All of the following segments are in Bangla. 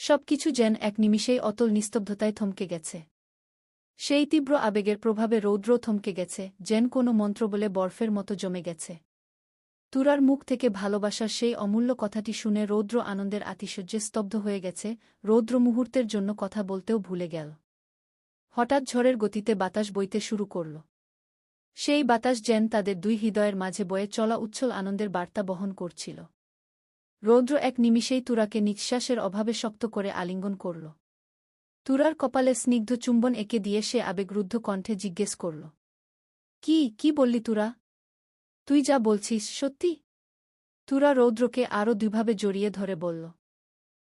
সবকিছু যেন এক নিমিষেই অতল নিস্তব্ধতায় থমকে গেছে। সেই তীব্র আবেগের প্রভাবে রৌদ্র থমকে গেছে, যেন কোনো মন্ত্র বলে বরফের মতো জমে গেছে। তুরার মুখ থেকে ভালোবাসার সেই অমূল্য কথাটি শুনে রৌদ্র আনন্দের আতিশয্যে স্তব্ধ হয়ে গেছে। রৌদ্র মুহূর্তের জন্য কথা বলতেও ভুলে গেল। হঠাৎ ঝড়ের গতিতে বাতাস বইতে শুরু করল। সেই বাতাস যেন তাদের দুই হৃদয়ের মাঝে বয়ে চলা উচ্ছল আনন্দের বার্তা বহন করছিল। রৌদ্র এক নিমিষেই তুরাকে নিঃশ্বাসের অভাবে শক্ত করে আলিঙ্গন করল। তুরার কপালে স্নিগ্ধ চুম্বন এঁকে দিয়ে সে আবেগরুদ্ধ কণ্ঠে জিজ্ঞেস করল, কি বললি তুরা? তুই যা বলছিস সত্যি? তুরা রৌদ্রকে আরও দুইভাবে জড়িয়ে ধরে বলল,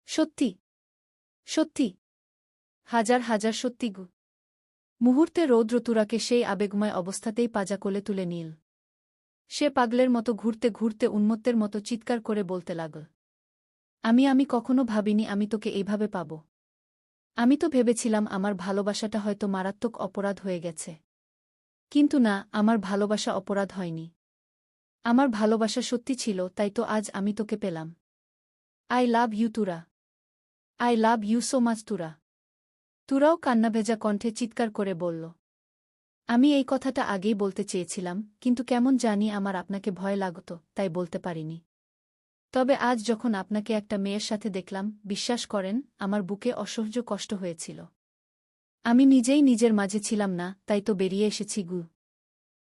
সত্যি, সত্যি, হাজার হাজার সত্যি গু। মুহূর্তে রৌদ্র তুরাকে সেই আবেগময় অবস্থাতেই পাজা কোলে তুলে নিল। সে পাগলের মতো ঘুরতে ঘুরতে উন্মত্তের মতো চিৎকার করে বলতে লাগল, আমি কখনো ভাবিনি আমি তোকে এইভাবে পাব। আমি তো ভেবেছিলাম আমার ভালোবাসাটা হয়তো মারাত্মক অপরাধ হয়ে গেছে। কিন্তু না, আমার ভালোবাসা অপরাধ হয়নি। আমার ভালোবাসা সত্যি ছিল, তাই তো আজ আমি তোকে পেলাম। I love you Tura. I love you so much Tura. তুরাও কান্নাভেজা কণ্ঠে চিৎকার করে বলল, আমি এই কথাটা আগেই বলতে চেয়েছিলাম, কিন্তু কেমন জানি আমার আপনাকে ভয় লাগত, তাই বলতে পারিনি। তবে আজ যখন আপনাকে একটা মেয়ের সাথে দেখলাম, বিশ্বাস করেন, আমার বুকে অসহ্য কষ্ট হয়েছিল। আমি নিজেই নিজের মাঝে ছিলাম না, তাই তো বেরিয়ে এসেছি গু।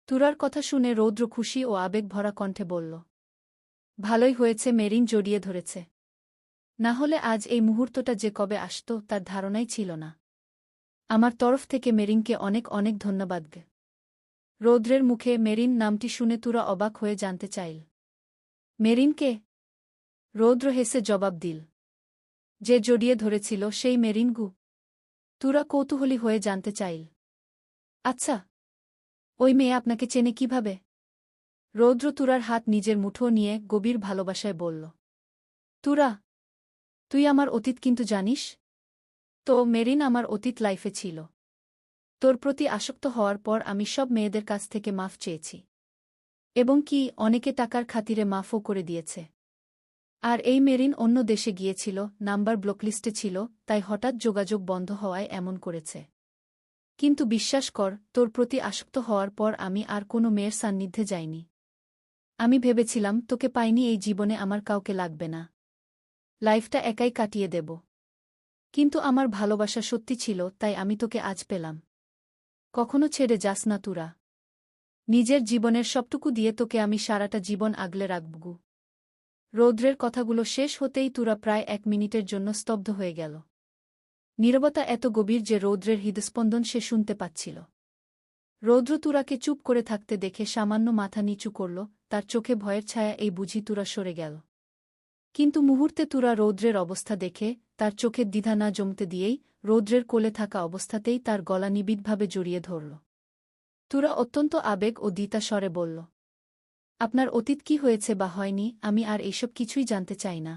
তুরার কথা শুনে রৌদ্র খুশি ও আবেগ ভরা কণ্ঠে বলল, ভালোই হয়েছে মেরিন জড়িয়ে ধরেছে। না হলে আজ এই মুহূর্তটা যে কবে আসত তার ধারণাই ছিল না। আমার তরফ থেকে মেরিনকে অনেক অনেক ধন্যবাদ গে। রৌদ্রের মুখে মেরিন নামটি শুনে তুরা অবাক হয়ে জানতে চাইল, মেরিনকে? রৌদ্র হেসে জবাব দিল, যে জড়িয়ে ধরেছিল সেই মেরিন গু। তুরা কৌতূহলী হয়ে জানতে চাইল, আচ্ছা, ওই মেয়ে আপনাকে চেনে কিভাবে? রৌদ্র তুরার হাত নিজের মুঠো নিয়ে গভীর ভালোবাসায় বলল, তুরা, তুই আমার অতীত কিন্তু জানিস তো? মেরিন আমার অতীত লাইফে ছিল। তোর প্রতি আসক্ত হওয়ার পর আমি সব মেয়েদের কাছ থেকে মাফ চেয়েছি। এবং কি, অনেকে টাকার খাতিরে মাফও করে দিয়েছে। আর এই মেরিন অন্য দেশে গিয়েছিল, নাম্বার ব্লকলিস্টে ছিল, তাই হঠাৎ যোগাযোগ বন্ধ হওয়ায় এমন করেছে। কিন্তু বিশ্বাস কর, তোর প্রতি আসক্ত হওয়ার পর আমি আর কোনো মেয়ের সান্নিধ্যে যাইনি। আমি ভেবেছিলাম তোকে পাইনি এই জীবনে আমার কাউকে লাগবে না, লাইফটা একাই কাটিয়ে দেব। কিন্তু আমার ভালোবাসা সত্যি ছিল, তাই আমি তোকে আজ পেলাম। কখনো ছেড়ে যাস না তুরা। নিজের জীবনের সবটুকু দিয়ে তোকে আমি সারাটা জীবন আগলে রাখবগু। রৌদ্রের কথাগুলো শেষ হতেই তুরা প্রায় 1 মিনিটের জন্য স্তব্ধ হয়ে গেল। নীরবতা এত গভীর যে রৌদ্রের হৃদস্পন্দন সে শুনতে পাচ্ছিল। রৌদ্র তুরাকে চুপ করে থাকতে দেখে সামান্য মাথা নিচু করল, তার চোখে ভয়ের ছায়া, এই বুঝি তুরা সরে গেল। কিন্তু মুহূর্তে তুরা রৌদ্রের অবস্থা দেখে, তার চোখের দ্বিধা না জমতে দিয়েই, রৌদ্রের কোলে থাকা অবস্থাতেই তার গলা নিবিড়ভাবে জড়িয়ে ধরল। তুরা অত্যন্ত আবেগ ও দ্বিতা স্বরে বলল, আপনার অতীত কি হয়েছে বা হয়নি, আমি আর এইসব কিছুই জানতে চাই না।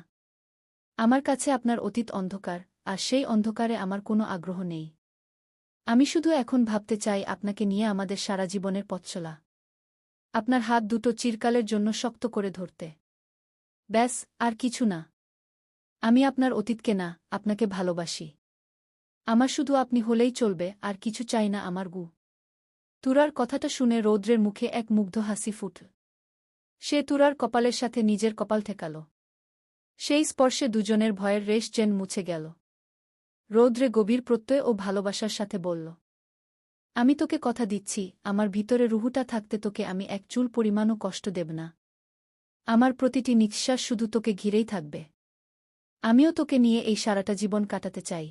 আমার কাছে আপনার অতীত অন্ধকার, আর সেই অন্ধকারে আমার কোনো আগ্রহ নেই। আমি শুধু এখন ভাবতে চাই আপনাকে নিয়ে আমাদের সারা জীবনের পথ চলা। আপনার হাত দুটো চিরকালের জন্য শক্ত করে ধরতে। ব্যাস, আর কিছু না। আমি আপনার অতীতকে না, আপনাকে ভালোবাসি। আমার শুধু আপনি হলেই চলবে, আর কিছু চাই না আমার গু। তুরার কথাটা শুনে রৌদ্রের মুখে এক মুগ্ধ হাসি ফুটল। সে তুরার কপালের সাথে নিজের কপাল ঠেকাল। সেই স্পর্শে দুজনের ভয়ের রেশ যেন মুছে গেল। রৌদ্রে গভীর প্রত্যয় ও ভালোবাসার সাথে বলল, আমি তোকে কথা দিচ্ছি, আমার ভিতরে রুহুটা থাকতে তোকে আমি এক চুল পরিমাণও কষ্ট দেব না। আমার প্রতিটি নিঃশ্বাস শুধু তোকে ঘিরেই থাকবে। আমিও তোকে নিয়ে এই সারাটা জীবন কাটাতে চাই।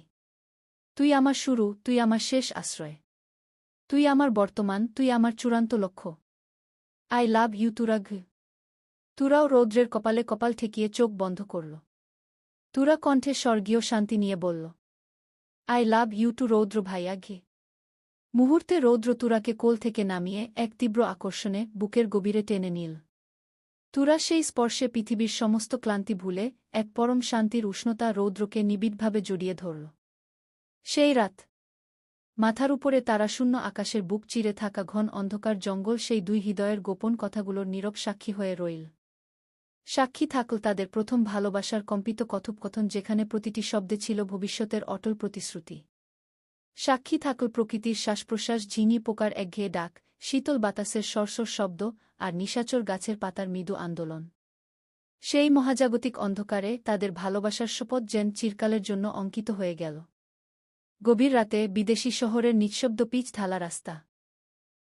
তুই আমার শুরু, তুই আমার শেষ আশ্রয়। তুই আমার বর্তমান, তুই আমার চূড়ান্ত লক্ষ্য। আই লাভ ইউ তুরা ঘ। তুরাও রৌদ্রের কপালে কপাল ঠেকিয়ে চোখ বন্ধ করল। তুরা কণ্ঠে স্বর্গীয় শান্তি নিয়ে বলল, আই লাভ ইউ টু রৌদ্র ভাইয়া ঘে। মুহূর্তে রৌদ্র তুরাকে কোল থেকে নামিয়ে এক তীব্র আকর্ষণে বুকের গভীরে টেনে নিল। তুরা সেই স্পর্শে পৃথিবীর সমস্ত ক্লান্তি ভুলে এক পরম শান্তির উষ্ণতা রৌদ্রকে নিবিড়ভাবে জড়িয়ে ধরল। সেই রাত, মাথার উপরে তারাশূন্য আকাশের বুক চিরে থাকা ঘন অন্ধকার জঙ্গল সেই দুই হৃদয়ের গোপন কথাগুলোর নীরব সাক্ষী হয়ে রইল। সাক্ষী থাকল তাদের প্রথম ভালোবাসার কম্পিত কথোপকথন, যেখানে প্রতিটি শব্দে ছিল ভবিষ্যতের অটল প্রতিশ্রুতি। সাক্ষী থাকল প্রকৃতির শ্বাসপ্রশ্বাস, ঝিঙি পোকার একঘেয়ে ডাক, শীতল বাতাসের সরসর শব্দ, আর নিশাচর গাছের পাতার মৃদু আন্দোলন। সেই মহাজাগতিক অন্ধকারে তাদের ভালোবাসার শপথ যেন চিরকালের জন্য অঙ্কিত হয়ে গেল। গভীর রাতে বিদেশি শহরের নিঃশব্দ পিচ ঢালা রাস্তা।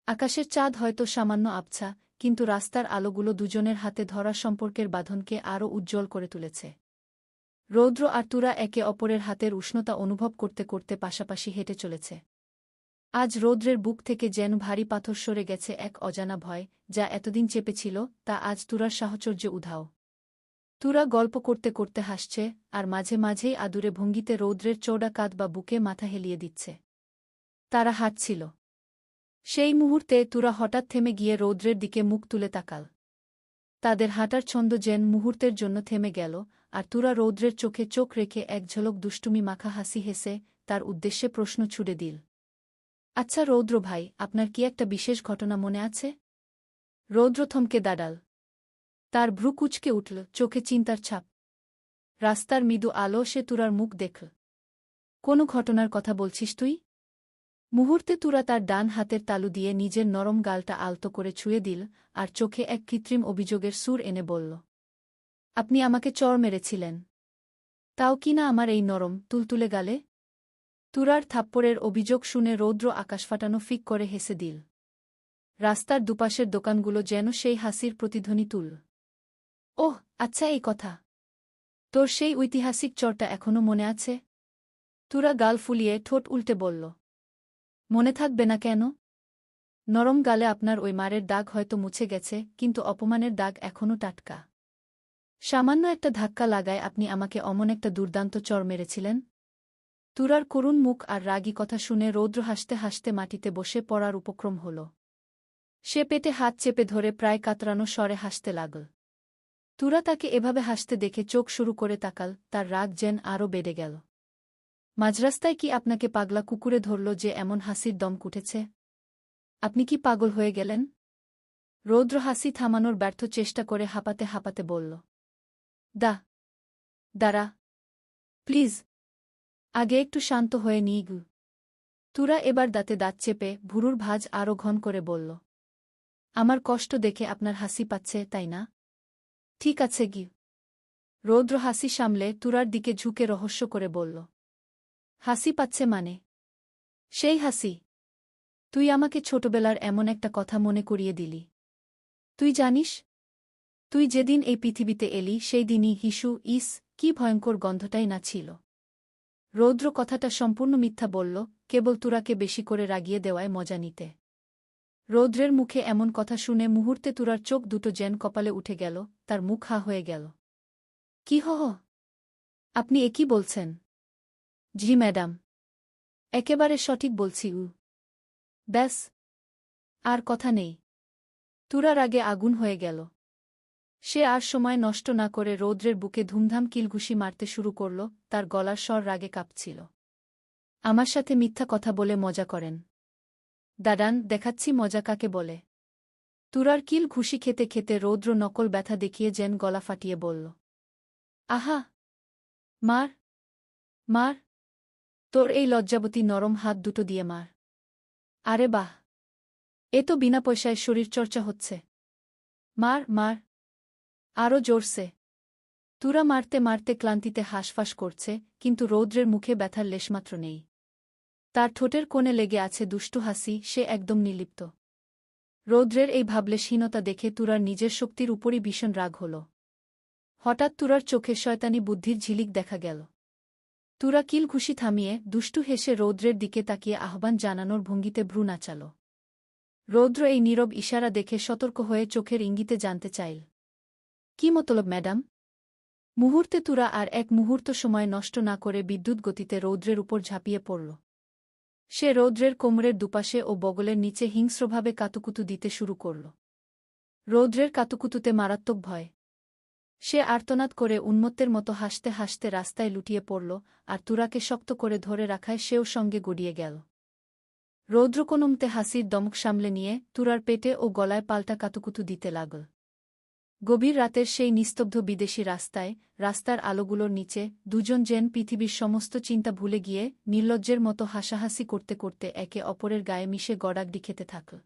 আকাশের চাঁদ হয়তো সামান্য আবছা, কিন্তু রাস্তার আলোগুলো দুজনের হাতে ধরা সম্পর্কের বাঁধনকে আরও উজ্জ্বল করে তুলেছে। রৌদ্র আর তুরা একে অপরের হাতের উষ্ণতা অনুভব করতে করতে পাশাপাশি হেঁটে চলেছে। আজ রৌদ্রের বুক থেকে যেন ভারী পাথর সরে গেছে, এক অজানা ভয় যা এতদিন চেপেছিল তা আজ তুরার সাহচর্যে উধাও। তুরা গল্প করতে করতে হাসছে, আর মাঝে মাঝেই আদুরে ভঙ্গিতে রৌদ্রের চৌড়া কাঁধ বা বুকে মাথা হেলিয়ে দিচ্ছে। তারা হাঁটছিল। সেই মুহূর্তে তুরা হঠাৎ থেমে গিয়ে রৌদ্রের দিকে মুখ তুলে তাকাল। তাদের হাঁটার ছন্দ যেন মুহূর্তের জন্য থেমে গেল, আর তুরা রৌদ্রের চোখে চোখ রেখে এক ঝলক দুষ্টুমি মাখা হাসি হেসে তার উদ্দেশ্যে প্রশ্ন ছুড়ে দিল। আচ্ছা রৌদ্র ভাই, আপনার কি একটা বিশেষ ঘটনা মনে আছে? রৌদ্র থমকে দাঁড়াল। তার ভ্রু কুঁচকে উঠল, চোখে চিন্তার ছাপ। রাস্তার মৃদু আলো সে তুরার মুখ দেখল। কোনো ঘটনার কথা বলছিস তুই? মুহূর্তে তুরা তার ডান হাতের তালু দিয়ে নিজের নরম গালটা আলতো করে ছুঁয়ে দিল, আর চোখে এক কৃত্রিম অভিযোগের সুর এনে বলল, আপনি আমাকে চড় মেরেছিলেন। তাও কি না আমার এই নরম তুলতুলে গালে? তুরার থাপ্পড়ের অভিযোগ শুনে রৌদ্র আকাশ ফাটানো ফিক করে হেসে দিল। রাস্তার দুপাশের দোকানগুলো যেন সেই হাসির প্রতিধ্বনি তুল। ওহ, আচ্ছা, এই কথা। তোর সেই ঐতিহাসিক চরটা এখনো মনে আছে? তুরা গাল ফুলিয়ে ঠোঁট উল্টে বলল, মনে থাকবে না কেন? নরম গালে আপনার ওই মারের দাগ হয়তো মুছে গেছে, কিন্তু অপমানের দাগ এখনও টাটকা। সামান্য একটা ধাক্কা লাগায় আপনি আমাকে অমন একটা দুর্দান্ত চড় মেরেছিলেন। তুরার করুণ মুখ আর রাগী কথা শুনে রৌদ্র হাসতে হাসতে মাটিতে বসে পড়ার উপক্রম হল। সে পেটে হাত চেপে ধরে প্রায় কাতরানো স্বরে হাসতে লাগল। তুরা তাকে এভাবে হাসতে দেখে চোখ শুরু করে তাকাল, তার রাগ যেন আরও বেড়ে গেল। মাঝরাস্তায় কি আপনাকে পাগলা কুকুরে ধরল যে এমন হাসির দম উঠেছে? আপনি কি পাগল হয়ে গেলেন? রৌদ্র হাসি থামানোর ব্যর্থ চেষ্টা করে হাঁপাতে হাঁপাতে বলল, দাঁড়া প্লিজ, আগে একটু শান্ত হয়ে নিই গু। তুরা এবার দাঁতে দাঁত চেপে ভুরুর ভাঁজ আরও ঘন করে বলল, আমার কষ্ট দেখে আপনার হাসি পাচ্ছে, তাই না? ঠিক আছে গি। রৌদ্র হাসি সামলে তুরার দিকে ঝুঁকে রহস্য করে বলল, হাসি পাচ্ছে মানে? সেই হাসি। তুই আমাকে ছোটবেলার এমন একটা কথা মনে করিয়ে দিলি। তুই জানিস, তুই যেদিন এই পৃথিবীতে এলি সেই দিনই হিসু কি ভয়ঙ্কর গন্ধটাই না ছিল। রৌদ্র কথাটা সম্পূর্ণ মিথ্যা বলল, কেবল তুরাকে বেশি করে রাগিয়ে দেওয়ায় মজা নিতে। রৌদ্রের মুখে এমন কথা শুনে মুহূর্তে তুরার চোখ দুটো যেন কপালে উঠে গেল, তার মুখ হা হয়ে গেল। কি আপনি একই বলছেন? জি ম্যাডাম, একেবারে সঠিক বলছি। ব্যাস, আর কথা নেই। তুরার আগে আগুন হয়ে গেল। সে আর সময় নষ্ট না করে রৌদ্রের বুকে ধুমধাম কিলঘুষি মারতে শুরু করল, তার গলার স্বর রাগে কাঁপছিল। আমার সাথে মিথ্যা কথা বলে মজা করেন? দাঁড়ান, দেখাচ্ছি মজা কাকে বলে। তুরার কিল ঘুষি খেতে খেতে রৌদ্র নকল ব্যথা দেখিয়ে যেন গলা ফাটিয়ে বলল, আহা, মার মার, তোর এই লজ্জাবতী নরম হাত দুটো দিয়ে মার। আরে বাহ, এ তো বিনা পয়সায় শরীরচর্চা হচ্ছে। মার মার, আরও জোরসে। তুরা মারতে মারতে ক্লান্তিতে হাঁসফাঁস করছে, কিন্তু রৌদ্রের মুখে ব্যথার লেশমাত্র নেই। তার ঠোঁটের কোণে লেগে আছে দুষ্টু হাসি, সে একদম নির্লিপ্ত। রৌদ্রের এই ভাবলেশহীনতা দেখে তুরার নিজের শক্তির উপরই ভীষণ রাগ হল। হঠাৎ তুরার চোখে শয়তানি বুদ্ধির ঝিলিক দেখা গেল। তুরা কিল ঘুষি থামিয়ে দুষ্টু হেসে রৌদ্রের দিকে তাকিয়ে আহ্বান জানানোর ভঙ্গিতে ভ্রু নাচাল। রৌদ্র এই নীরব ইশারা দেখে সতর্ক হয়ে চোখের ইঙ্গিতে জানতে চাইল, কি মতলব ম্যাডাম? মুহূর্তে তুরা আর এক মুহূর্ত সময় নষ্ট না করে বিদ্যুৎ গতিতে রৌদ্রের উপর ঝাঁপিয়ে পড়ল। সে রৌদ্রের কোমরের দুপাশে ও বগলের নিচে হিংস্রভাবে কাতুকুতু দিতে শুরু করল। রৌদ্রের কাতুকুতুতে মারাত্মক ভয়। সে আর্তনাদ করে উন্মত্তের মতো হাসতে হাসতে রাস্তায় লুটিয়ে পড়ল, আর তুরাকে শক্ত করে ধরে রাখায় সেও সঙ্গে গড়িয়ে গেল। রৌদ্র কোনোমতে হাসির দমক সামলে নিয়ে তুরার পেটে ও গলায় পাল্টা কাতুকুতু দিতে লাগল। গভীর রাতের সেই নিস্তব্ধ বিদেশি রাস্তায়, রাস্তার আলোগুলোর নিচে, দুজন যেন পৃথিবীর সমস্ত চিন্তা ভুলে গিয়ে নির্লজ্জের মতো হাসাহাসি করতে করতে একে অপরের গায়ে মিশে গড়াগড়ি খেতে থাকল।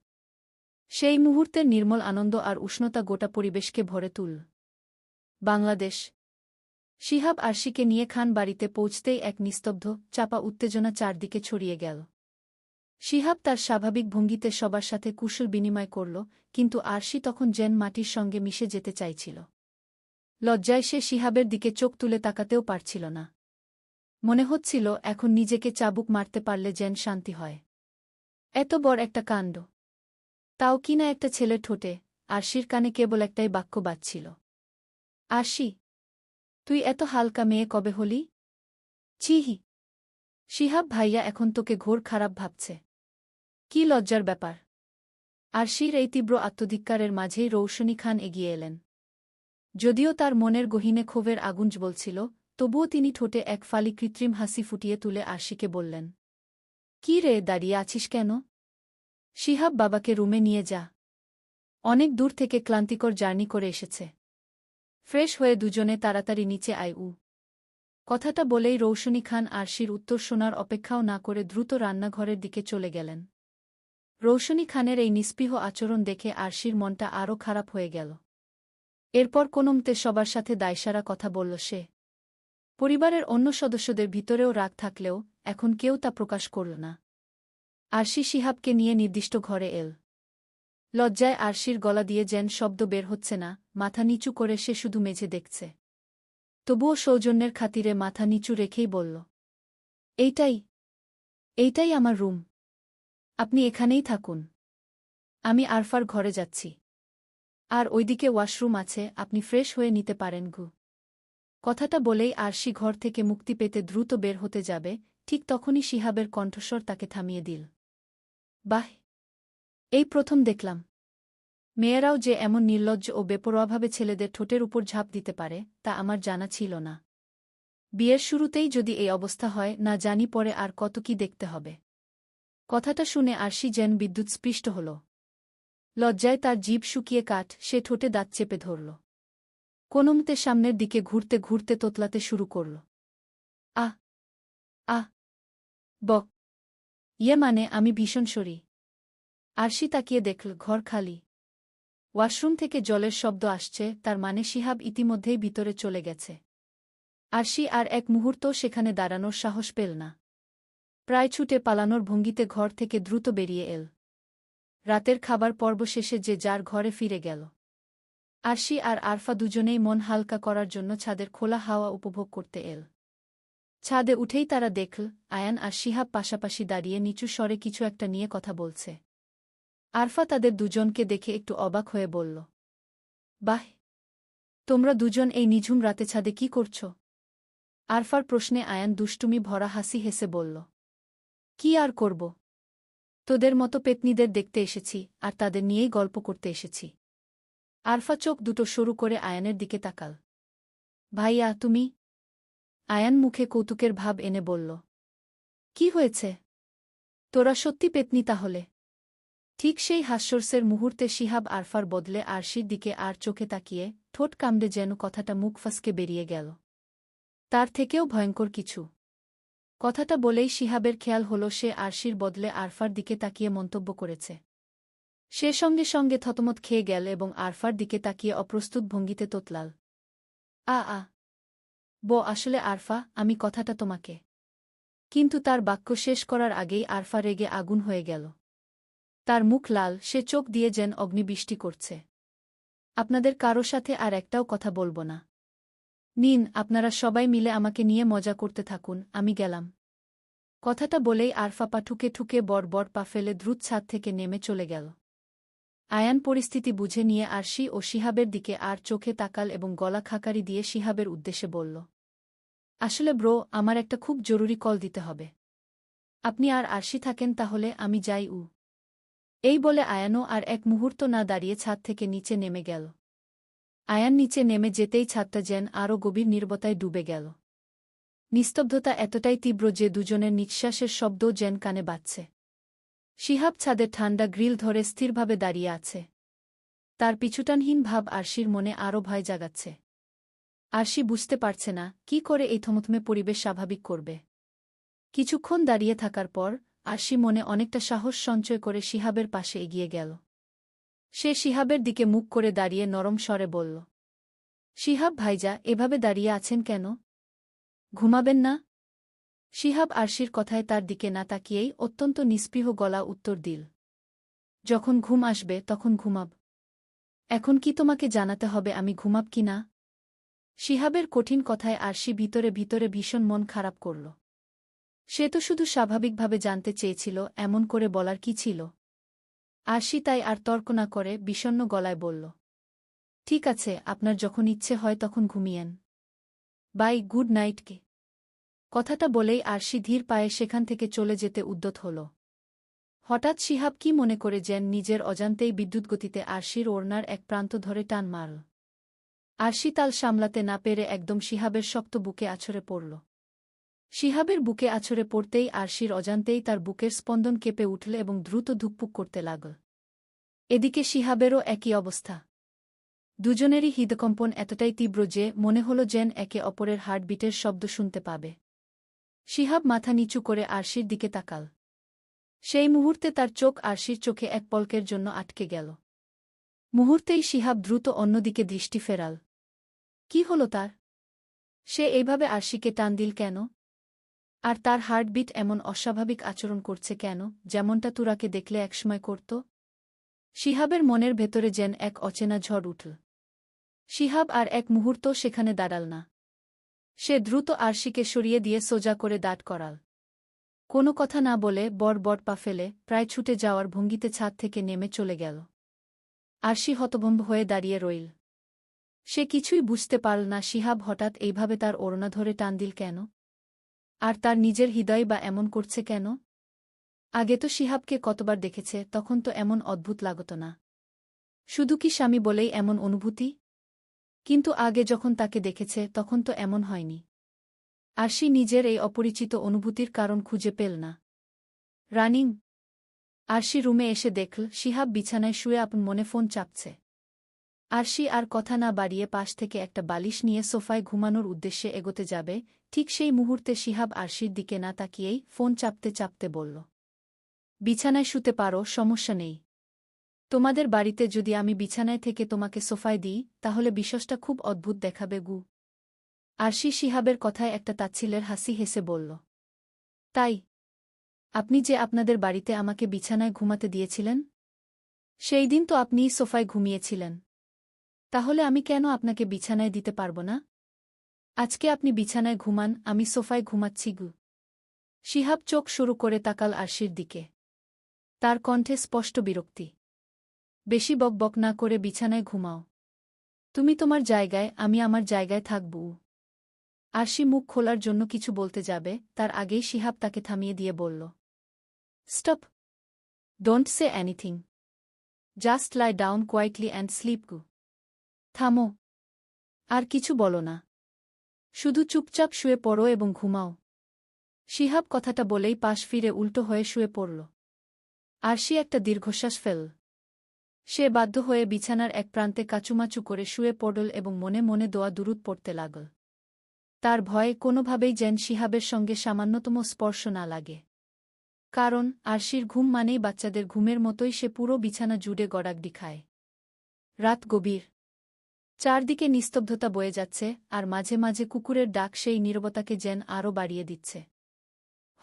সেই মুহূর্তের নির্মল আনন্দ আর উষ্ণতা গোটা পরিবেশকে ভরে তুলল। বাংলাদেশ। শিহাব আরশিকে নিয়ে খান বাড়িতে পৌঁছতেই এক নিস্তব্ধ, চাপা উত্তেজনা চারদিকে ছড়িয়ে গেল। শিহাব তার স্বাভাবিক ভঙ্গিতে সবার সাথে কুশল বিনিময় করল, কিন্তু আরশি তখন যেন মাটির সঙ্গে মিশে যেতে চাইছিল। লজ্জায় সে শিহাবের দিকে চোখ তুলে তাকাতেও পারছিল না। মনে হচ্ছিল এখন নিজেকে চাবুক মারতে পারলে যেন শান্তি হয়। এত বড় একটা কাণ্ড, তাও কিনা একটা ছেলের ঠোঁটে। আরশির কানে কেবল একটাই বাক্য বাজছিল, আরশি, তুই এত হালকা মেয়ে কবে হলি? ছিহি। শিহাব ভাইয়া এখন তোকে ঘোর খারাপ ভাবছে। কি লজ্জার ব্যাপার। আরশির এই তীব্র আত্মধিক্কারের মাঝেই রৌশনী খান এগিয়ে এলেন। যদিও তার মনের গহীনে ক্ষোভের আগুন জ্বলছিল, তবুও তিনি ঠোঁটে এক ফালি কৃত্রিম হাসি ফুটিয়ে তুলে আরশিকে বললেন, কি রে, দাঁড়িয়ে আছিস কেন? শিহাব বাবাকে রুমে নিয়ে যা। অনেক দূর থেকে ক্লান্তিকর জার্নি করে এসেছে। ফ্রেশ হয়ে দুজনে তাড়াতাড়ি নিচে আয়। কথাটা বলেই রৌশনী খান আরশির উত্তর শোনার অপেক্ষাও না করে দ্রুত রান্নাঘরের দিকে চলে গেলেন। রৌশনী খানের এই নিস্পৃহ আচরণ দেখে আরশির মনটা আরও খারাপ হয়ে গেল। এরপর কোনোমতে সবার সাথে দায়সারা কথা বলল সে। পরিবারের অন্য সদস্যদের ভিতরেও রাগ থাকলেও এখন কেউ তা প্রকাশ করল না। আরশি শিহাবকে নিয়ে নির্দিষ্ট ঘরে এল। লজ্জায় আরশির গলা দিয়ে যেন শব্দ বের হচ্ছে না, মাথা নিচু করে সে শুধু মেঝে দেখছে। তবুও সৌজন্যের খাতিরে মাথা নিচু রেখেই বলল, এইটাই আমার রুম। আপনি এখানেই থাকুন। আমি আরফার ঘরে যাচ্ছি। আর ওইদিকে ওয়াশরুম আছে, আপনি ফ্রেশ হয়ে নিতে পারেন গু। কথাটা বলেই আরশি ঘর থেকে মুক্তি পেতে দ্রুত বের হতে যাবে, ঠিক তখনই শিহাবের কণ্ঠস্বর তাকে থামিয়ে দিল। বাহ, এই প্রথম দেখলাম। মেয়েরাও যে এমন নির্লজ্জ ও বেপরোয়াভাবে ছেলেদের ঠোঁটের উপর ঝাঁপ দিতে পারে, তা আমার জানা ছিল না। বিয়ের শুরুতেই যদি এই অবস্থা হয়, না জানি পরে আর কত কি দেখতে হবে। কথাটা শুনে আরশি যেন বিদ্যুৎস্পৃষ্ট হল। লজ্জায় তার জিভ শুকিয়ে কাঠ, সে ঠোঁটে দাঁত চেপে ধরল। কোনোমতে সামনের দিকে ঘুরতে ঘুরতে তোতলাতে শুরু করল। আহ আহ বক, মানে আমি ভীষণ সরি। আরশি তাকিয়ে দেখল ঘর খালি। ওয়াশরুম থেকে জলের শব্দ আসছে, তার মানে শিহাব ইতিমধ্যেই ভিতরে চলে গেছে। আরশি আর এক মুহূর্ত সেখানে দাঁড়ানোর সাহস পেল না। প্রায় ছুটে পালানোর ভঙ্গিতে ঘর থেকে দ্রুত বেরিয়ে এল। রাতের খাবার পর্ব শেষে যে যার ঘরে ফিরে গেল। আরশি আর আরফা দুজনেই মন হালকা করার জন্য ছাদের খোলা হাওয়া উপভোগ করতে এল। ছাদে উঠেই তারা দেখল আয়ান আর শিহাব পাশাপাশি দাঁড়িয়ে নিচু স্বরে কিছু একটা নিয়ে কথা বলছে। আরফা তাদের দুজনকে দেখে একটু অবাক হয়ে বলল, বাহ, তোমরা দুজন এই নিঝুম রাতে ছাদে কি করছ? আরফার প্রশ্নে আয়ান দুষ্টুমি ভরা হাসি হেসে বলল, কি আর করব, তোদের মতো পেতনিদের দেখতে এসেছি, আর তাদের নিয়েই গল্প করতে এসেছি। আরফা চোখ দুটো সরু করে আয়ানের দিকে তাকাল। ভাইয়া, তুমি? আয়ান মুখে কৌতুকের ভাব এনে বলল, কি হয়েছে? তোরা সত্যি পেতনি তাহলে? ঠিক সেই হাস্যরসের মুহূর্তে শিহাব আরফার বদলে আরশির দিকে আর চোখে তাকিয়ে ঠোঁট কামড়ে যেন কথাটা মুখ ফসকে বেরিয়ে গেল। তার থেকেও ভয়ঙ্কর কিছু। কথাটা বলেই শিহাবের খেয়াল হল সে আরশির বদলে আরফার দিকে তাকিয়ে মন্তব্য করেছে। সে সঙ্গে সঙ্গে থতমত খেয়ে গেল এবং আরফার দিকে তাকিয়ে অপ্রস্তুত ভঙ্গিতে তোতলাল। আসলে আরফা, আমি কথাটা তোমাকে। কিন্তু তার বাক্য শেষ করার আগেই আরফা রেগে আগুন হয়ে গেল। তার মুখ লাল, সে চোখ দিয়ে যেন অগ্নিবৃষ্টি করছে। আপনাদের কারো সাথে আর একটাও কথা বলবো না। নিন, আপনারা সবাই মিলে আমাকে নিয়ে মজা করতে থাকুন, আমি গেলাম। কথাটা বলেই আরফা পা ঠুকে ঠুকে বড় পা ফেলে দ্রুত ছাদ থেকে নেমে চলে গেল। আয়ান পরিস্থিতি বুঝে নিয়ে আরশি ও শিহাবের দিকে আর চোখে তাকাল এবং গলা খাকারি দিয়ে শিহাবের উদ্দেশ্যে বলল, আসলে ব্রো, আমার একটা খুব জরুরি কল দিতে হবে। আপনি আর আরশি থাকেন তাহলে, আমি যাই। এই বলে আয়ানও আর এক মুহূর্ত না দাঁড়িয়ে ছাদ থেকে নিচে নেমে গেল। আয়ান নিচে নেমে যেতেই ছাদটা যেন আরও গভীর নীরবতায় ডুবে গেল। নিস্তব্ধতা এতটাই তীব্র যে দুজনের নিঃশ্বাসের শব্দও যেন কানে বাজছে। শিহাব ছাদের ঠান্ডা গ্রিল ধরে স্থিরভাবে দাঁড়িয়ে আছে। তার পিছুটানহীন ভাব আরশির মনে আরও ভয় জাগাচ্ছে। আরশি বুঝতে পারছে না কি করে এই থমথমে পরিবেশ স্বাভাবিক করবে। কিছুক্ষণ দাঁড়িয়ে থাকার পর আরশি মনে অনেকটা সাহস সঞ্চয় করে শিহাবের পাশে এগিয়ে গেল। সে শিহাবের দিকে মুখ করে দাঁড়িয়ে নরম স্বরে বলল, শিহাব ভাইজা, এভাবে দাঁড়িয়ে আছেন কেন? ঘুমাবেন না? শিহাব আরশির কথায় তার দিকে না তাকিয়েই অত্যন্ত নিস্পৃহ গলা উত্তর দিল, যখন ঘুম আসবে তখন ঘুমাব। এখন কি তোমাকে জানাতে হবে আমি ঘুমাব কি না? শিহাবের কঠিন কথায় আরশি ভিতরে ভিতরে ভীষণ মন খারাপ করল। সে তো শুধু স্বাভাবিকভাবে জানতে চেয়েছিল, এমন করে বলার কি ছিল। আরশি তাই আর তর্ক না করে বিষণ্ণ গলায় বলল, ঠিক আছে, আপনার যখন ইচ্ছে হয় তখন ঘুমিয়েন। Bye, good night. কে কথাটা বলেই আরশি ধীর পায়ে সেখান থেকে চলে যেতে উদ্যত হল। হঠাৎ শিহাব কি মনে করে যেন নিজের অজান্তেই বিদ্যুৎগতিতে আরশির ওড়নার এক প্রান্ত ধরে টান মারল। আরশি তাল সামলাতে না পেরে একদম শিহাবের শক্ত বুকে আছড়ে পড়ল। শিহাবের বুকে আছড়ে পড়তেই আরশির অজান্তেই তার বুকের স্পন্দন কেঁপে উঠল এবং দ্রুত ধুকপুক করতে লাগল। এদিকে শিহাবেরও একই অবস্থা। দুজনেরই হৃদকম্পন এতটাই তীব্র যে মনে হল যেন একে অপরের হার্টবিটের শব্দ শুনতে পাবে। শিহাব মাথা নিচু করে আরশির দিকে তাকাল। সেই মুহূর্তে তার চোখ আরশির চোখে এক পলকের জন্য আটকে গেল। মুহূর্তেই শিহাব দ্রুত অন্যদিকে দৃষ্টি ফেরাল। কি হল তার? সে এইভাবে আরশিকে টান দিল কেন? আর তার হার্টবিট এমন অস্বাভাবিক আচরণ করছে কেন, যেমনটা তুরাকে দেখলে একসময় করত? শিহাবের মনের ভেতরে যেন এক অচেনা ঝড় উঠল। শিহাব আর এক মুহূর্ত সেখানে দাঁড়াল না। সে দ্রুত আরশিকে সরিয়ে দিয়ে সোজা করে দাঁড় করাল। কোনো কথা না বলে বড় পা ফেলে প্রায় ছুটে যাওয়ার ভঙ্গিতে ছাদ থেকে নেমে চলে গেল। আরশি হতভম্ব হয়ে দাঁড়িয়ে রইল। সে কিছুই বুঝতে পারল না শিহাব হঠাৎ এইভাবে তার ওড়না ধরে টান দিল কেন, আর তার নিজের হৃদয় বা এমন করছে কেন। আগে তো শিহাবকে কতবার দেখেছে, তখন তো এমন অদ্ভুত লাগত না। শুধু কি স্বামী বলেই এমন অনুভূতি? কিন্তু আগে যখন তাকে দেখেছে তখন তো এমন হয়নি। আরশি নিজের এই অপরিচিত অনুভূতির কারণ খুঁজে পেল না। রানিং আরশি রুমে এসে দেখল শিহাব বিছানায় শুয়ে আপন মনে ফোন চাপছে। আরশি আর কথা না বাড়িয়ে পাশ থেকে একটা বালিশ নিয়ে সোফায় ঘুমানোর উদ্দেশ্যে এগোতে যাবে, ঠিক সেই মুহূর্তে শিহাব আরশির দিকে না তাকিয়েই ফোন চাপতে চাপতে বলল, বিছানায় শুতে পারো, সমস্যা নেই। তোমাদের বাড়িতে যদি আমি বিছানায় থেকে তোমাকে সোফায় দিই তাহলে বিষয়টা খুব অদ্ভুত দেখাবে গু। আরশি শিহাবের কথায় একটা তাচ্ছিল্যের হাসি হেসে বলল, তাই? আপনি যে আপনাদের বাড়িতে আমাকে বিছানায় ঘুমাতে দিয়েছিলেন, সেই দিন তো আপনিই সোফায় ঘুমিয়েছিলেন। তাহলে আমি কেন আপনাকে বিছানায় দিতে পারব না? আজকে আপনি বিছানায় ঘুমান, আমি সোফায় ঘুমাচ্ছি গু। শিহাব চোখ শুরু করে তাকাল আরশির দিকে। তার কণ্ঠে স্পষ্ট বিরক্তি। বেশি বকবক না করে বিছানায় ঘুমাও। তুমি তোমার জায়গায়, আমি আমার জায়গায় থাকব। আরশি মুখ খোলার জন্য কিছু বলতে যাবে, তার আগেই শিহাব তাকে থামিয়ে দিয়ে বলল, stop, don't say anything, just lie down quietly and sleep গু। থামো, আর কিছু বলো না, শুধু চুপচাপ শুয়ে পড়ো এবং ঘুমাও। শিহাব কথাটা বলেই পাশ ফিরে উল্টো হয়ে শুয়ে পড়ল। আরশি একটা দীর্ঘশ্বাস ফেল। সে বাধ্য হয়ে বিছানার এক প্রান্তে কাচুমাচু করে শুয়ে পড়ল এবং মনে মনে দোয়া দুরূদ পড়তে লাগল। তার ভয়ে কোনোভাবেই যেন শিহাবের সঙ্গে সামান্যতম স্পর্শ না লাগে। কারণ আরশির ঘুম মানেই বাচ্চাদের ঘুমের মতোই সে পুরো বিছানা জুড়ে গড়াগডি খায়। রাত গভীর। চারদিকে নিস্তব্ধতা বয়ে যাচ্ছে, আর মাঝে মাঝে কুকুরের ডাক সেই নীরবতাকে যেন আরও বাড়িয়ে দিচ্ছে।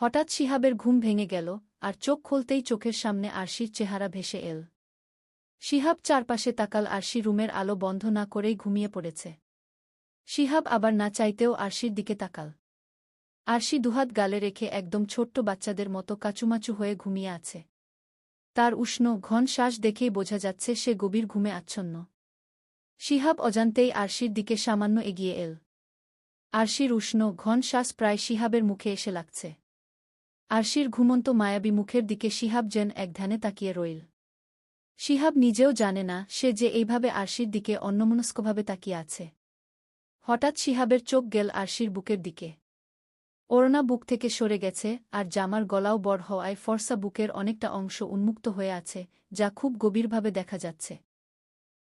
হঠাৎ শিহাবের ঘুম ভেঙে গেল, আর চোখ খুলতেই চোখের সামনে আরশির চেহারা ভেসে এল। শিহাব চারপাশে তাকাল, আরশি রুমের আলো বন্ধ না করেই ঘুমিয়ে পড়েছে। শিহাব আবার না চাইতেও আরশির দিকে তাকাল। আরশি দুহাত গালে রেখে একদম ছোট্ট বাচ্চাদের মতো কাচুমাচু হয়ে ঘুমিয়ে আছে। তার উষ্ণ ঘন শ্বাস দেখেই বোঝা যাচ্ছে সে গভীর ঘুমে আচ্ছন্ন। শিহাব অজান্তেই আরশির দিকে সামান্য এগিয়ে এল। আরশির উষ্ণ ঘন শ্বাস প্রায় শিহাবের মুখে এসে লাগছে। আরশির ঘুমন্ত মায়াবী মুখের দিকে শিহাব যেন এক ধ্যানে তাকিয়ে রইল। শিহাব নিজেও জানে না সে যে এইভাবে আরশির দিকে অন্যমনস্কভাবে তাকিয়ে আছে। হঠাৎ শিহাবের চোখ গেল আরশির বুকের দিকে। ওড়না বুক থেকে সরে গেছে, আর জামার গলাও বড় হওয়ায় ফর্সা বুকের অনেকটা অংশ উন্মুক্ত হয়ে আছে, যা খুব গভীরভাবে দেখা যাচ্ছে।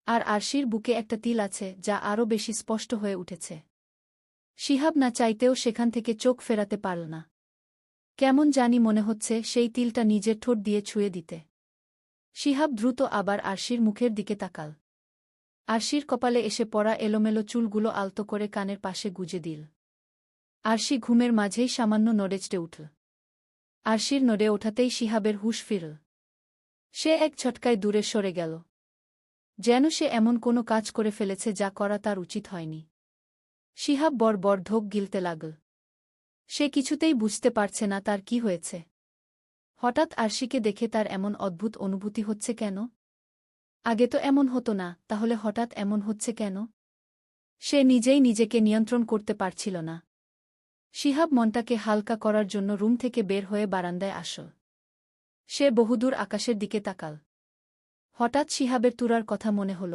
আর আরশির বুকে একটা তিল আছে যা আরও বেশি স্পষ্ট হয়ে উঠেছে। শিহাব না চাইতেও সেখান থেকে চোখ ফেরাতে পারল না। কেমন জানি মনে হচ্ছে সেই তিলটা নিজের ঠোঁট দিয়ে ছুঁয়ে দিতে। শিহাব দ্রুত আবার আরশির মুখের দিকে তাকাল। আরশির কপালে এসে পড়া এলোমেলো চুলগুলো আলতো করে কানের পাশে গুজে দিল। আরশি ঘুমের মাঝেই সামান্য নড়েচড়ে উঠল। আরশির নড়ে ওঠাতেই শিহাবের হুঁশ ফিরল। সে এক ছটকায় দূরে সরে গেল, যেন সে এমন কোনো কাজ করে ফেলেছে যা করা তার উচিত হয়নি। শিহাব বড় ঢোক গিলতে লাগল। সে কিছুতেই বুঝতে পারছে না তার কি হয়েছে। হঠাৎ আরশিকে দেখে তার এমন অদ্ভুত অনুভূতি হচ্ছে কেন? আগে তো এমন হতো না, তাহলে হঠাৎ এমন হচ্ছে কেন? সে নিজেই নিজেকে নিয়ন্ত্রণ করতে পারছিল না। শিহাব মনটাকে হালকা করার জন্য রুম থেকে বের হয়ে বারান্দায় আসল। সে বহুদূর আকাশের দিকে তাকাল। হঠাৎ শিহাবের তুরার কথা মনে হল।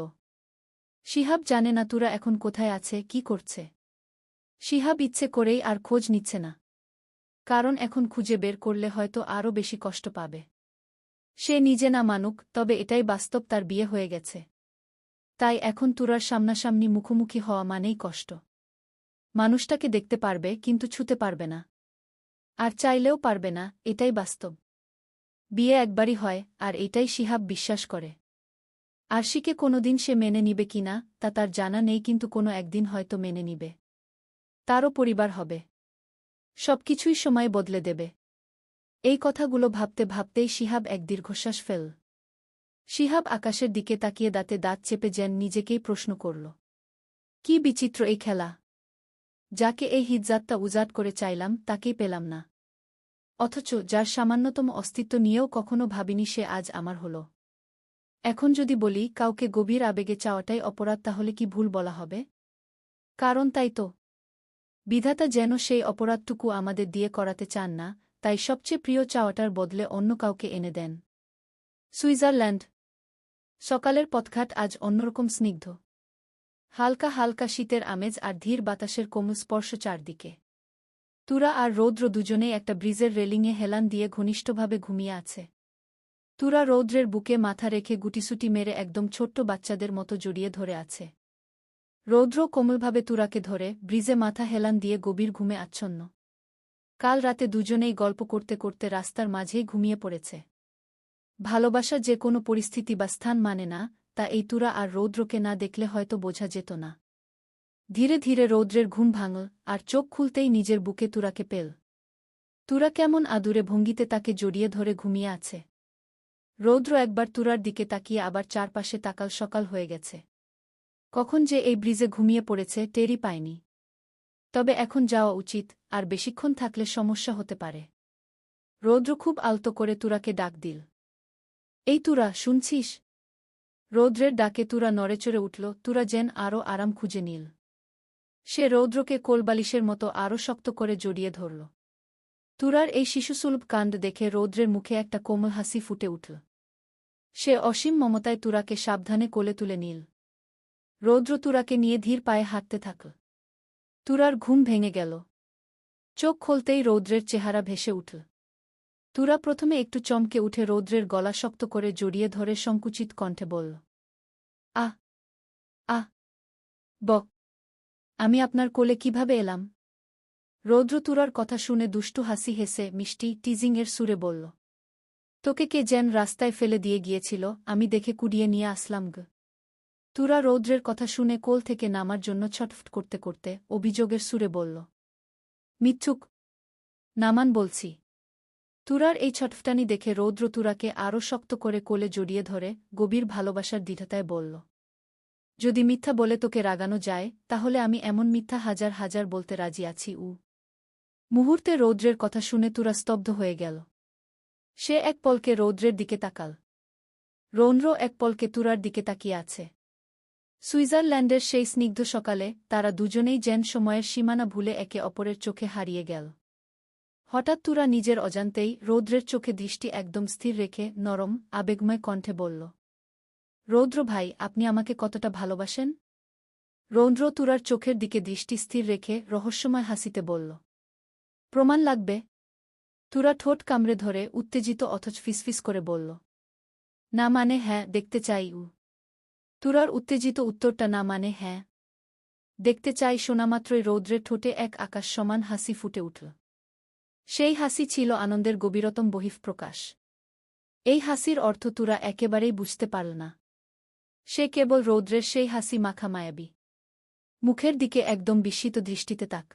শিহাব জানে না তুরা এখন কোথায় আছে, কি করছে। শিহাব ইচ্ছে করেই আর খোঁজ নিচ্ছে না, কারণ এখন খুঁজে বের করলে হয়তো আরও বেশি কষ্ট পাবে। সে নিজে না মানুক, তবে এটাই বাস্তব, তার বিয়ে হয়ে গেছে। তাই এখন তুরার সামনাসামনি মুখোমুখি হওয়া মানেই কষ্ট। মানুষটাকে দেখতে পারবে কিন্তু ছুতে পারবে না, আর চাইলেও পারবে না, এটাই বাস্তব। বিয়ে একবারই হয়, আর এটাই শিহাব বিশ্বাস করে। আরশিকে কোনোদিন সে মেনে নিবে কিনা তা তার জানা নেই, কিন্তু কোনো একদিন হয়তো মেনে নিবে। তারও পরিবার হবে। সবকিছুই সময় বদলে দেবে। এই কথাগুলো ভাবতে ভাবতেই শিহাব এক দীর্ঘশ্বাস ফেল। শিহাব আকাশের দিকে তাকিয়ে দাঁতে দাঁত চেপে যেন নিজেকেই প্রশ্ন করল, কি বিচিত্র এই খেলা! যাকে এই হিজ্জাতটা উজাট করে চাইলাম তাকেই পেলাম না, অথচ যার সামান্যতম অস্তিত্ব নিয়েও কখনো ভাবিনি সে আজ আমার হল। এখন যদি বলি কাউকে গভীর আবেগে চাওয়াটাই অপরাধ, তাহলে কি ভুল বলা হবে? কারণ তাই তো। বিধাতা যেন সেই অপরাধটুকু আমাদের দিয়ে করাতে চান না, তাই সবচেয়ে প্রিয় চাওয়াটার বদলে অন্য কাউকে এনে দেন। সুইজারল্যান্ড। সকালের পথঘাট আজ অন্যরকম স্নিগ্ধ। হালকা হালকা শীতের আমেজ আর ধীর বাতাসের কোমল স্পর্শ চারদিকে। তুরা আর রৌদ্র দুজনেই একটা ব্রিজের রেলিংয়ে হেলান দিয়ে ঘনিষ্ঠভাবে ঘুমিয়ে আছে। তুরা রৌদ্রের বুকে মাথা রেখে গুটিসুটি মেরে একদম ছোট্ট বাচ্চাদের মতো জড়িয়ে ধরে আছে। রৌদ্র কোমলভাবে তুরাকে ধরে ব্রিজে মাথা হেলান দিয়ে গভীর ঘুমে আচ্ছন্ন। কাল রাতে দুজনেই গল্প করতে করতে রাস্তার মাঝেই ঘুমিয়ে পড়েছে। ভালোবাসা যে কোনো পরিস্থিতি বা স্থান মানে না, তা এই তুরা আর রৌদ্রকে না দেখলে হয়তো বোঝা যেত না। ধীরে ধীরে রৌদ্রের ঘুম ভাঙল, আর চোখ খুলতেই নিজের বুকে তুরাকে পেল। তুরা কেমন আদুরে ভঙ্গিতে তাকে জড়িয়ে ধরে ঘুমিয়ে আছে। রৌদ্র একবার তুরার দিকে তাকিয়ে আবার চারপাশে তাকাল। সকাল হয়ে গেছে। কখন যে এই ব্রিজে ঘুমিয়ে পড়েছে টেরই পায়নি। তবে এখন যাওয়া উচিত, আর বেশিক্ষণ থাকলে সমস্যা হতে পারে। রৌদ্র খুব আলতো করে তুরাকে ডাক দিল। এই তুরা, শুনছিস? রৌদ্রের ডাকে তুরা নড়েচড়ে উঠল। তুরা যেন আরও আরাম খুঁজে নিল। সে রৌদ্রকে কোলবালিশের মতো আরও শক্ত করে জড়িয়ে ধরল। তুরার এই শিশুসুলভ কাণ্ড দেখে রৌদ্রের মুখে একটা কোমল হাসি ফুটে উঠল। সে অসীম মমতায় তুরাকে সাবধানে কোলে তুলে নিল। রৌদ্র তুরাকে নিয়ে ধীর পায়ে হাঁটতে থাকল। তুরার ঘুম ভেঙে গেল। চোখ খুলতেই রৌদ্রের চেহারা ভেসে উঠল। তুরা প্রথমে একটু চমকে উঠে রৌদ্রের গলা শক্ত করে জড়িয়ে ধরে সংকুচিত কণ্ঠে বলল, আহ আহ ব আমি আপনার কোলে কিভাবে এলাম? রৌদ্র তুরার কথা শুনে দুষ্টু হাসি হেসে মিষ্টি টিজিংয়ের সুরে বলল, তোকে কে যেন রাস্তায় ফেলে দিয়ে গিয়েছিল, আমি দেখে কুড়িয়ে নিয়ে আসলাম গ। তুরা রৌদ্রের কথা শুনে কোল থেকে নামার জন্য ছটফট করতে করতে অভিযোগের সুরে বলল, মিথ্যুক, নামান বলছি। তুরার এই ছটফটানি দেখে রৌদ্র তুরাকে আরও শক্ত করে কোলে জড়িয়ে ধরে গভীর ভালোবাসার দৃঢ়তায় বলল, যদি মিথ্যা বলে তোকে রাগানো যায়, তাহলে আমি এমন মিথ্যা হাজার হাজার বলতে রাজি আছি। মুহূর্তে রৌদ্রের কথা শুনে তুরা স্তব্ধ হয়ে গেল। সে এক পলকে রৌদ্রের দিকে তাকাল। রৌদ্র এক পলকে তুরার দিকে তাকিয়ে আছে। সুইজারল্যান্ডের সেই স্নিগ্ধ সকালে তারা দুজনেই যেন সময়ের সীমানা ভুলে একে অপরের চোখে হারিয়ে গেল। হঠাৎ তুরা নিজের অজান্তেই রৌদ্রের চোখে দৃষ্টি একদম স্থির রেখে নরম আবেগময় কণ্ঠে বলল, রৌদ্র ভাই, আপনি আমাকে কতটা ভালোবাসেন? রৌদ্র তুরার চোখের দিকে দৃষ্টি স্থির রেখে রহস্যময় হাসিতে বলল, প্রমাণ লাগবে? তুরা ঠোঁট কামড়ে ধরে উত্তেজিত অথচ ফিসফিস করে বলল, না মানে হ্যাঁ, দেখতে চাই। তুরার উত্তেজিত উত্তরটা না মানে হ্যাঁ। দেখতে চাই শোনামাত্রই রৌদ্রের ঠোঁটে এক আকাশ সমান হাসি ফুটে উঠল। সেই হাসি ছিল আনন্দের গভীরতম বহিঃপ্রকাশ। এই হাসির অর্থ তুরা একেবারেই বুঝতে পারল না। সে কেবল রৌদ্রের সেই হাসি মাখা মায়াবী মুখের দিকে একদম বিস্মিত দৃষ্টিতে তাক